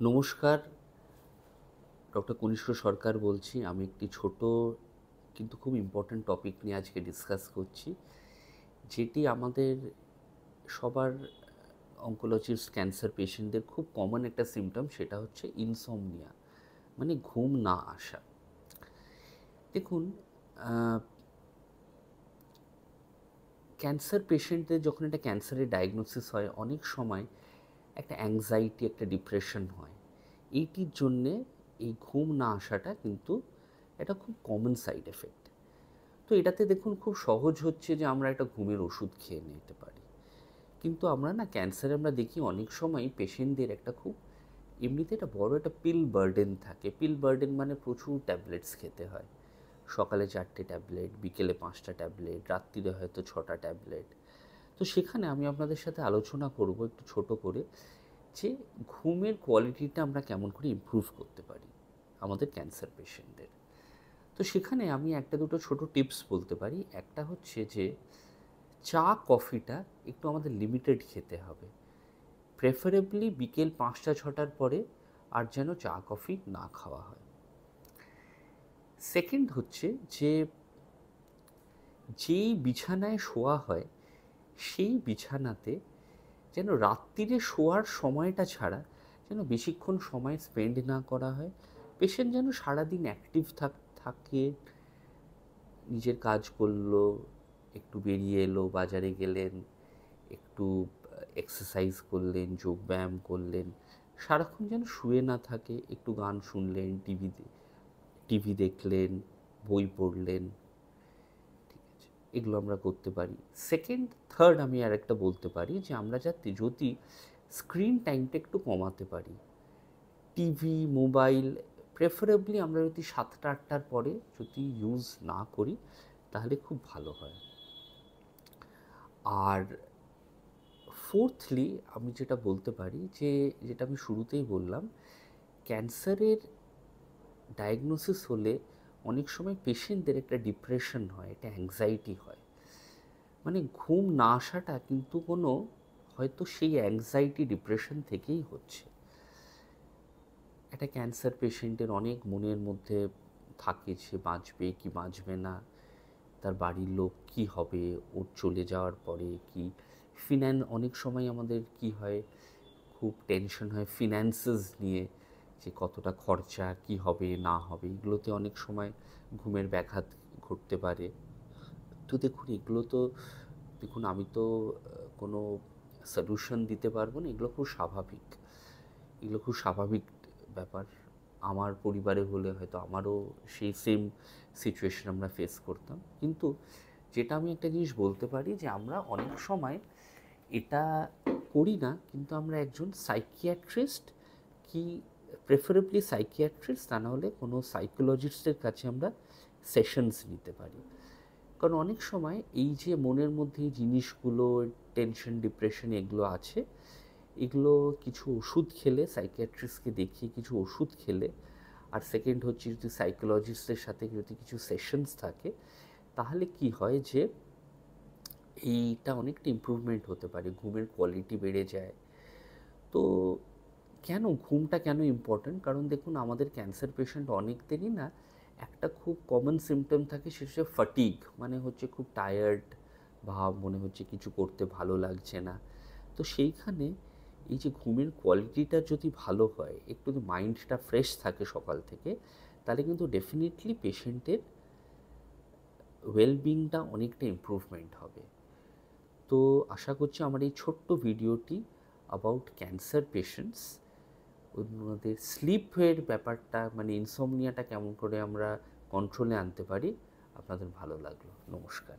নমস্কার, ডক্টর কনিষ্ক সরকার বলছি। আমি একটি ছোট কিন্তু খুব ইম্পর্ট্যান্ট টপিক নিয়ে আজকে ডিসকাস করছি, যেটি আমাদের সবার অঙ্কোলজিস্ট ক্যান্সার পেশেন্টদের খুব কমন একটা সিমটম, সেটা হচ্ছে ইনসমনিয়া, মানে ঘুম না আসা। দেখুন, ক্যান্সার পেশেন্টদের যখন একটা ক্যান্সারের ডায়াগনোসিস হয়, অনেক সময় একটা অ্যাংজাইটি, একটা ডিপ্রেশন হয়। এইটির জন্যে এই ঘুম না আসাটা কিন্তু এটা খুব কমন সাইড এফেক্ট। তো এটাতে দেখুন খুব সহজ হচ্ছে যে আমরা একটা ঘুমের ওষুধ খেয়ে নিতে পারি, কিন্তু আমরা না ক্যান্সারে আমরা দেখি অনেক সময় পেশেন্টদের একটা খুব এমনিতে একটা বড় একটা পিল বার্ডেন থাকে। পিল বার্ডেন মানে প্রচুর ট্যাবলেটস খেতে হয়। সকালে 4টে ট্যাবলেট, বিকেলে 5টা ট্যাবলেট, রাত্রিরে হয়তো 6টা ট্যাবলেট। তো সেখানে আমি আপনাদের সাথে আলোচনা করব একটু ছোট করে, যে ঘুমের কোয়ালিটিটা আমরা কেমন করে ইমপ্রুভ করতে পারি আমাদের ক্যান্সার পেশেন্টদের। তো সেখানে আমি একটা দুটো ছোট টিপস বলতে পারি। একটা হচ্ছে যে চা কফিটা একটু আমাদের লিমিটেড খেতে হবে, প্রেফারেবলি বিকেল 5টা 6টার পরে আর যেন চা কফি না খাওয়া হয়। সেকেন্ড হচ্ছে যে যেই বিছানায় শোয়া হয় সেই বিছানাতে যেন রাত্রিরে শোয়ার সময়টা ছাড়া যেন বেশিক্ষণ সময় স্পেন্ড না করা হয়। পেশেন্ট যেন সারাদিন অ্যাক্টিভ থাকে, নিজের কাজ করলো, একটু বেরিয়ে এলো, বাজারে গেলেন, একটু এক্সারসাইজ করলেন, যোগব্যায়াম করলেন, সারাক্ষণ যেন শুয়ে না থাকে, একটু গান শুনলেন, টিভি দেখলেন, বই পড়লেন। ঠিক আছে, এগুলো আমরা করতে পারি। সেকেন্ড, থার্ড আমি আর একটা বলতে পারি যে আমরা যদি স্ক্রিন টাইমটা একটু কমাতে পারি, টিভি, মোবাইল প্রেফারেবলি আমরা যদি 7টা 8টার পরে যদি ইউজ না করি তাহলে খুব ভালো হয়। আর ফোর্থলি আমি যেটা বলতে পারি, যেটা আমি শুরুতেই বললাম, ক্যান্সারের ডায়াগনোসিস হলে অনেক সময় পেশেন্টদের একটা ডিপ্রেশন হয়, একটা অ্যাংজাইটি হয়। মানে ঘুম না আসাটা কিন্তু কোনো হয়তো সেই অ্যাংজাইটি ডিপ্রেশন থেকেই হচ্ছে। একটা ক্যান্সার পেশেন্টের অনেক মনের মধ্যে থাকে, সে বাঁচবে কি বাঁচবে না, তার বাড়ির লোক কি হবে ওর চলে যাওয়ার পরে, কি অনেক সময় আমাদের কি হয়, খুব টেনশন হয় ফিন্যান্সেস নিয়ে, যে কতটা খরচা, কি হবে না হবে, এগুলোতে অনেক সময় ঘুমের ব্যাঘাত ঘটতে পারে। তো দেখুন এগুলো তো, দেখুন আমি তো কোনো সলিউশন দিতে পারবো না, এগুলো খুব স্বাভাবিক, এগুলো খুব স্বাভাবিক ব্যাপার। আমার পরিবারে হলে হয়তো আমারও সেই সেম সিচুয়েশন আমরা ফেস করতাম। কিন্তু যেটা আমি একটা জিনিস বলতে পারি, যে আমরা অনেক সময় এটা করি না, কিন্তু আমরা একজন সাইকিয়াট্রিস্ট, কি প্রেফারেবলি সাইকিয়াট্রিস্ট, তা নাহলে কোনো সাইকোলজিস্টের কাছে আমরা সেশনস নিতে পারি। কারণ অনেক সময় এই যে মনের মধ্যে এই জিনিসগুলো, টেনশন, ডিপ্রেশন এগুলো আছে, এগুলো কিছু ওষুধ খেলে, সাইকিয়াট্রিস্টকে দেখিয়ে কিছু ওষুধ খেলে, আর সেকেন্ড হচ্ছে যদি সাইকোলজিস্টের সাথে যদি কিছু সেশনস থাকে, তাহলে কি হয় যে এইটা অনেকটা ইমপ্রুভমেন্ট হতে পারে, ঘুমের কোয়ালিটি বেড়ে যায়। তো ঘুমটা কেন ইম্পর্ট্যান্ট? কারণ দেখুন আমাদের ক্যান্সার পেশেন্ট অনেকদেরই না একটা খুব কমন সিমটম থাকে, সেটা হচ্ছে ফাটিগ, মানে হচ্ছে খুব টায়ার্ড ভাব, মনে হচ্ছে কিছু করতে ভালো লাগছে না। তো সেইখানে এই যে ঘুমের কোয়ালিটিটা যদি ভালো হয়, একটু যদি মাইন্ডটা ফ্রেশ থাকে সকাল থেকে, তাহলে কিন্তু ডেফিনেটলি পেশেন্টের ওয়েলবিংটা অনেকটা ইমপ্রুভমেন্ট হবে। তো আশা করছি আমার এই ছোট্ট ভিডিওটি অ্যাবাউট ক্যান্সার পেশেন্টস, ওদের স্লিপের ব্যাপারটা, মানে ইনসমনিয়াটা কেমন করে আমরা কন্ট্রোলে আনতে পারি, আপনাদের ভালো লাগলো। নমস্কার।